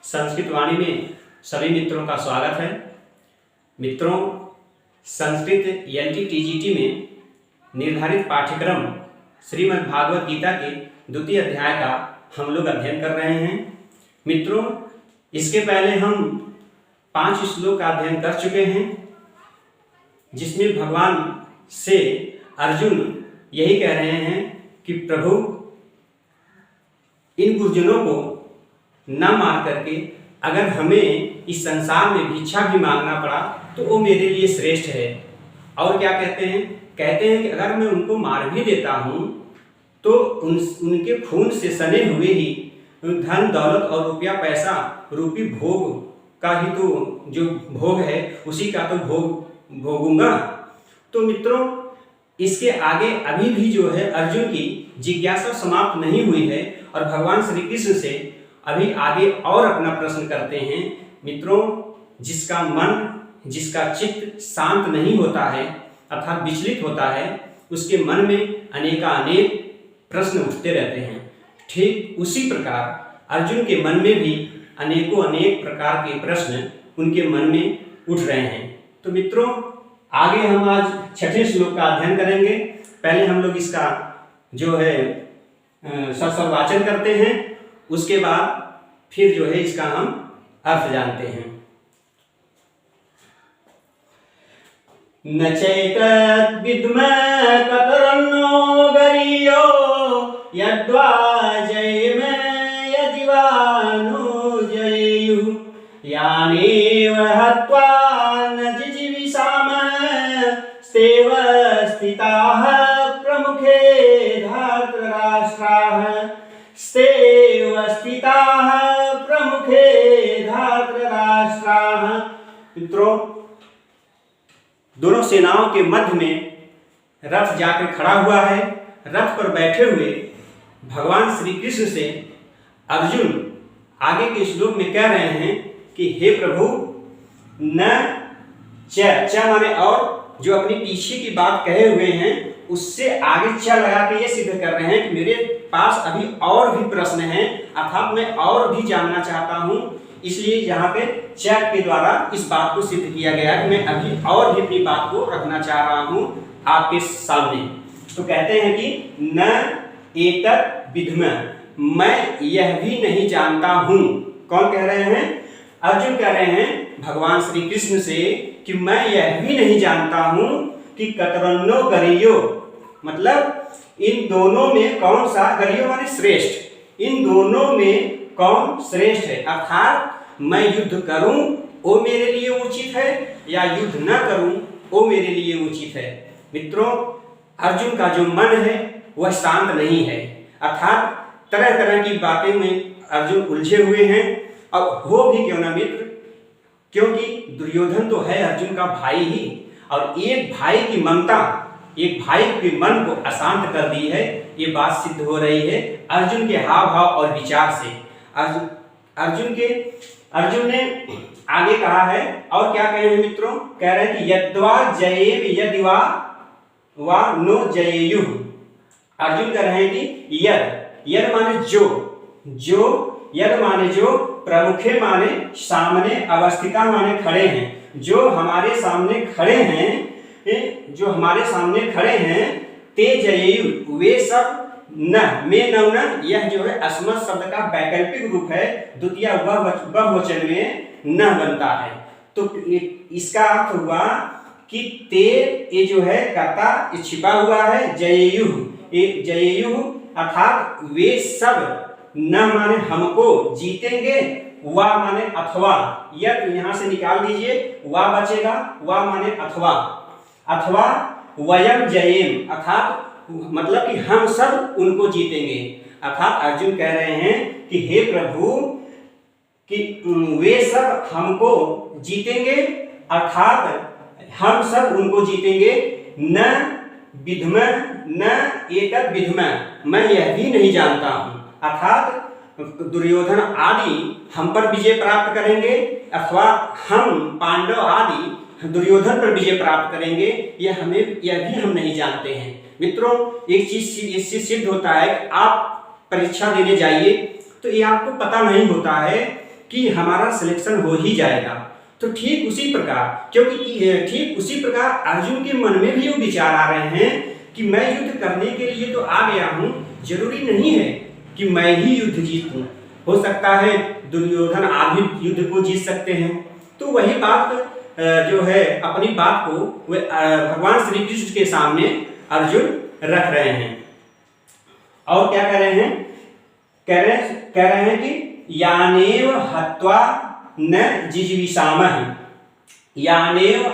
संस्कृत वाणी में सभी मित्रों का स्वागत है। मित्रों, संस्कृत एलटी-टीजीटी में निर्धारित पाठ्यक्रम श्रीमद् भागवत गीता के द्वितीय अध्याय का हम लोग अध्ययन कर रहे हैं। मित्रों, इसके पहले हम 5 श्लोक का अध्ययन कर चुके हैं, जिसमें भगवान से अर्जुन यही कह रहे हैं कि प्रभु, इन गुरुजनों को न मार करके अगर हमें इस संसार में भिक्षा भी मांगना पड़ा तो वो मेरे लिए श्रेष्ठ है। और क्या कहते हैं कि अगर मैं उनको मार भी देता हूँ तो उनके खून से सने हुए ही धन दौलत और रुपया पैसा रूपी भोग का ही तो जो भोग है उसी का तो भोगूंगा। तो मित्रों, इसके आगे अभी भी जो है अर्जुन की जिज्ञासा समाप्त नहीं हुई है और भगवान श्री कृष्ण से अभी आगे और अपना प्रश्न करते हैं। मित्रों, जिसका मन, जिसका चित्त शांत नहीं होता है अर्थात विचलित होता है, उसके मन में अनेक प्रश्न उठते रहते हैं। ठीक उसी प्रकार अर्जुन के मन में भी अनेक प्रकार के प्रश्न उनके मन में उठ रहे हैं। तो मित्रों, आगे हम आज 6ठे श्लोक का अध्ययन करेंगे। पहले हम लोग इसका जो है सस्वाचन करते हैं, उसके बाद फिर जो है इसका हम अर्थ जानते हैं। न चैतद् विद्मः कतरन्नो गरीयो यद्वा जयेम यदि वा नो जयेयुः यानेव हत्वा न जिजीविषामः स्तेव स्थिताः प्रमुखे धार्तराष्ट्राः स्तेव स्थिताः प्रमुखे धार्तराष्ट्राः। मित्रों, दोनों सेनाओं के मध्य में रथ जाकर खड़ा हुआ है। रथ पर बैठे हुए भगवान श्री कृष्ण से अर्जुन आगे के श्लोक में कह रहे हैं कि हे प्रभु, न च माने और, जो अपनी पीछे की बात कहे हुए हैं उससे आगे च लगा के ये सिद्ध कर रहे हैं कि मेरे पास अभी और भी प्रश्न हैं, अर्थात मैं और भी जानना चाहता हूँ। इसलिए यहाँ पे च के द्वारा इस बात को सिद्ध किया गया कि मैं अभी और भी अपनी बात को रखना चाह रहा हूँ आपके सामने। तो कहते हैं कि न एतत् विद्मः, मैं यह भी नहीं जानता हूँ। कौन कह रहे हैं? अर्जुन कह रहे हैं भगवान श्री कृष्ण से कि मैं यह भी नहीं जानता हूँ कि कतरन्नो गरीयो, मतलब इन दोनों में कौन सा, गरीयो माने श्रेष्ठ, इन दोनों में कौन श्रेष्ठ है। अर्थात मैं युद्ध करूं वो मेरे लिए उचित है या युद्ध न करूं वो मेरे लिए उचित है। मित्रों, अर्जुन का जो मन है वह शांत नहीं है, अर्थात तरह तरह की बातें में अर्जुन उलझे हुए हैं। अब हो भी क्यों ना मित्र, क्योंकि दुर्योधन तो है अर्जुन का भाई ही, और एक भाई की ममता एक भाई के मन को अशांत कर दी है। ये बात सिद्ध हो रही है अर्जुन के हाव भाव और विचार से। अर्जुन ने आगे कहा है, और क्या कहे हैं मित्रों? कह रहे हैं कि यद्वा जयेम यदि वा नो जयेयुः। अर्जुन कह रहे हैं कि यद माने जो, यद माने जो, प्रमुखे माने सामने, अवस्थिता माने खड़े हैं, जो हमारे सामने खड़े हैं, ते जयेयुः, वे सब न में न, यह जो है अस्मत् शब्द का वैकल्पिक रूप है, द्वितीय बहुवचन में न बनता है। तो इसका अर्थ हुआ कि ते, ये जो है कर्ता ये छिपा हुआ है, जयेयुः अर्थात वे सब, न माने हमको जीतेंगे, वा माने अथवा, यह यहाँ से निकाल दीजिए, वा बचेगा, वा माने अथवा वयम जयेम, अर्थात मतलब कि हम सब उनको जीतेंगे। अर्थात अर्जुन कह रहे हैं कि हे प्रभु, कि वे सब हमको जीतेंगे, अर्थात हम सब उनको जीतेंगे। न विद्मः न एतद् विद्मः, मैं यह भी नहीं जानता हूँ, अर्थात दुर्योधन आदि हम पर विजय प्राप्त करेंगे अथवा हम पांडव आदि दुर्योधन पर विजय प्राप्त करेंगे, यह भी हम नहीं जानते हैं। मित्रों, एक चीज इससे सिद्ध होता है कि आप परीक्षा देने जाइए तो ये आपको पता नहीं होता है कि हमारा सिलेक्शन हो ही जाएगा। तो ठीक उसी प्रकार, क्योंकि ठीक उसी प्रकार अर्जुन के मन में भी वो विचार आ रहे हैं कि मैं युद्ध करने के लिए तो आ गया हूँ, जरूरी नहीं है कि मैं ही युद्ध जीतूं, हो सकता है दुर्योधन आदि युद्ध को जीत सकते हैं। तो वही बात जो है अपनी बात को वे भगवान श्री कृष्ण के सामने अर्जुन रख रहे हैं। और क्या कह रहे हैं? कह रहे हैं कि यानेव हत्वा न जिजीविषामहि, यानेव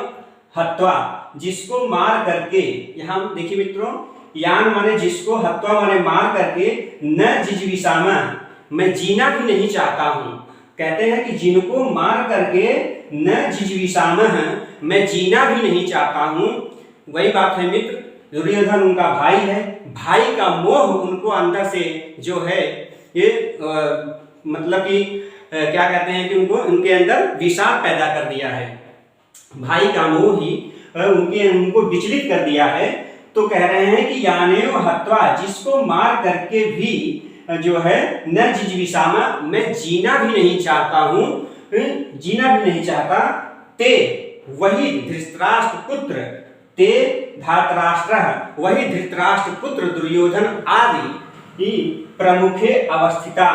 हत्वा जिसको मार करके, यहाँ देखिए मित्रों, यान माने जिसको, हत्वा माने मार करके, न जिजीविषामः मैं जीना भी नहीं चाहता हूँ। कहते हैं कि जिनको मार करके न जिजीविषामः मैं जीना भी नहीं चाहता हूँ। वही बात है मित्र, दुर्योधन उनका भाई है, भाई का मोह उनको अंदर से जो है ये मतलब कि क्या कहते हैं कि उनके अंदर विषाद पैदा कर दिया है। भाई का मोह ही उनको विचलित कर दिया है। तो कह रहे हैं कि यानेव हत्वा जिसको मार करके भी जो है न जिजीविषामः मैं जीना भी नहीं चाहता हूँ, जीना भी नहीं चाहता। ते वही धृतराष्ट्र पुत्र, ते धातराष्ट्र वही धृतराष्ट्र पुत्र दुर्योधन आदि प्रमुखे अवस्थिता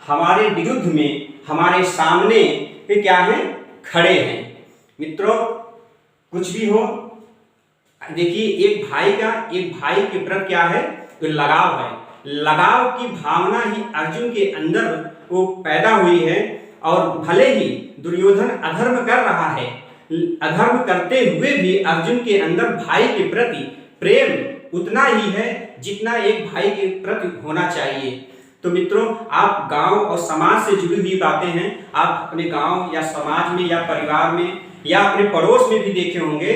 हमारे विरुद्ध में, हमारे सामने क्या है? खड़े हैं। मित्रों कुछ भी हो, देखिए एक भाई के प्रति क्या है? तो लगाव है। लगाव की भावना ही अर्जुन के अंदर वो पैदा हुई है। और भले ही दुर्योधन अधर्म कर रहा है, अधर्म करते हुए भी अर्जुन के अंदर भाई के प्रति प्रेम उतना ही है जितना एक भाई के प्रति होना चाहिए। तो मित्रों आप गांव और समाज से जुड़ी हुई बातें हैं, आप अपने गांव या समाज में या परिवार में या अपने पड़ोस में भी देखे होंगे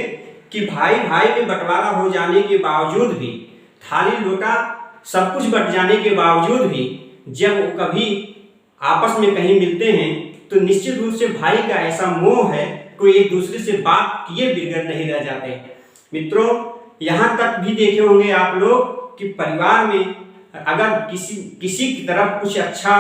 कि भाई भाई में बंटवारा हो जाने के बावजूद भी, थाली लोटा सब कुछ बट जाने के बावजूद भी, जब वो कभी आपस में कहीं मिलते हैं तो निश्चित रूप से भाई का ऐसा मोह है, कोई एक दूसरे से बात किए बगैर नहीं रह जाते। मित्रों यहाँ तक भी देखे होंगे आप लोग कि परिवार में अगर किसी की तरफ कुछ अच्छा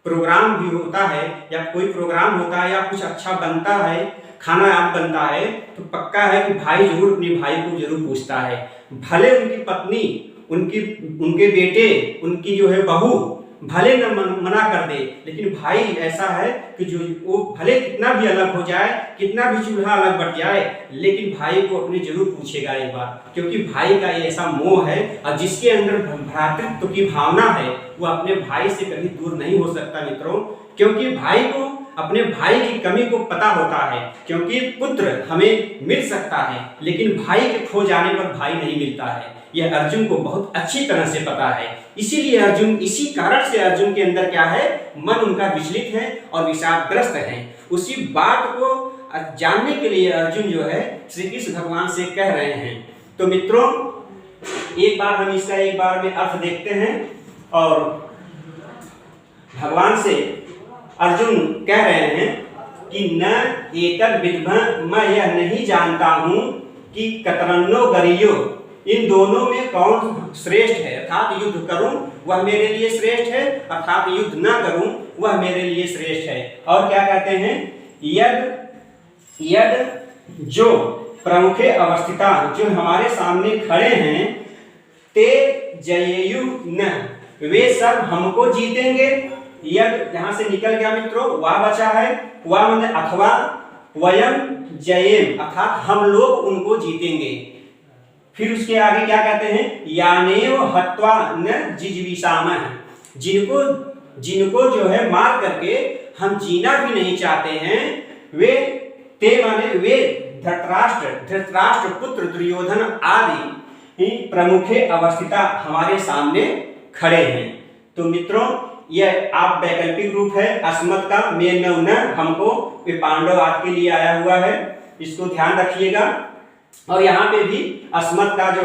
प्रोग्राम भी होता है या कोई प्रोग्राम होता है या कुछ अच्छा बनता है, खाना याद बनता है, तो पक्का है कि भाई जरूर अपने भाई को जरूर पूछता है। भले उनकी पत्नी, उनके बेटे, उनकी जो है बहू भले न मना कर दे, लेकिन भाई ऐसा है कि जो वो भले कितना भी अलग हो जाए, कितना भी चूल्हा अलग बट जाए, लेकिन भाई को अपने जरूर पूछेगा एक बार, क्योंकि भाई का ये ऐसा मोह है। और जिसके अंदर भ्रातृत्व की भावना है वो अपने भाई से कभी दूर नहीं हो सकता मित्रों, क्योंकि भाई को अपने भाई की कमी को पता होता है। क्योंकि पुत्र हमें मिल सकता है लेकिन भाई के खो जाने पर भाई नहीं मिलता है, यह अर्जुन को बहुत अच्छी तरह से पता है। इसीलिए अर्जुन, इसी कारण से अर्जुन के अंदर क्या है? मन उनका विचलित है और विषादग्रस्त है। उसी बात को जानने के लिए अर्जुन जो है श्री कृष्ण भगवान से कह रहे हैं। तो मित्रों एक बार हम इसका एक बार में अर्थ देखते हैं। और भगवान से अर्जुन कह रहे हैं कि न एतद् विद्मः, मैं यह नहीं जानता हूँ कि कतरन्नो गरियो, इन दोनों में कौन श्रेष्ठ है। अर्थात युद्ध करूं वह मेरे लिए श्रेष्ठ है, अर्थात युद्ध न करूं वह मेरे लिए श्रेष्ठ है। और क्या कहते हैं? यद जो प्रमुखे अवस्थिता, जो हमारे सामने खड़े हैं, ते जयेयु न, वे सब हमको जीतेंगे। यद यहां से निकल गया मित्रों, वा बचा है, वा मतलब अथवा, वयम जयेम अर्थात हम लोग उनको जीतेंगे। फिर उसके आगे क्या कहते हैं? यानेव हत्वा न जिजीविषामः, जिनको जो है मार करके हम जीना भी नहीं चाहते हैं, वे ते माने वे धृतराष्ट्र पुत्र दुर्योधन आदि प्रमुखे अवस्थिता हमारे सामने खड़े हैं। तो मित्रों यह आप वैकल्पिक रूप है अस्मत् का, में न हमको पांडव आदि के लिए आया हुआ है, इसको ध्यान रखिएगा। और यहाँ पे भी अस्मत् का जो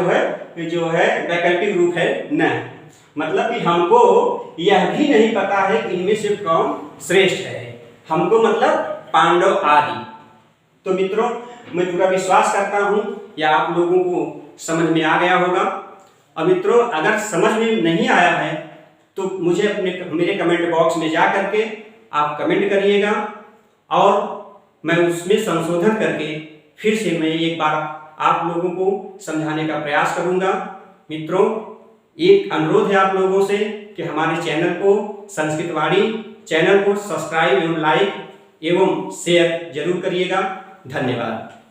है वैकल्पिक रूप है न, मतलब कि हमको यह भी नहीं पता है कि इनमें से कौन श्रेष्ठ है, हमको मतलब पांडव आदि। तो मित्रों मैं पूरा विश्वास करता हूँ या आप लोगों को समझ में आ गया होगा। और मित्रों अगर समझ में नहीं आया है तो मुझे मेरे कमेंट बॉक्स में जा करके आप कमेंट करिएगा और मैं उसमें संशोधन करके फिर से मैं एक बार आप लोगों को समझाने का प्रयास करूंगा। मित्रों, एक अनुरोध है आप लोगों से कि हमारे चैनल को, संस्कृतवाणी चैनल को सब्सक्राइब एवं लाइक एवं शेयर जरूर करिएगा। धन्यवाद।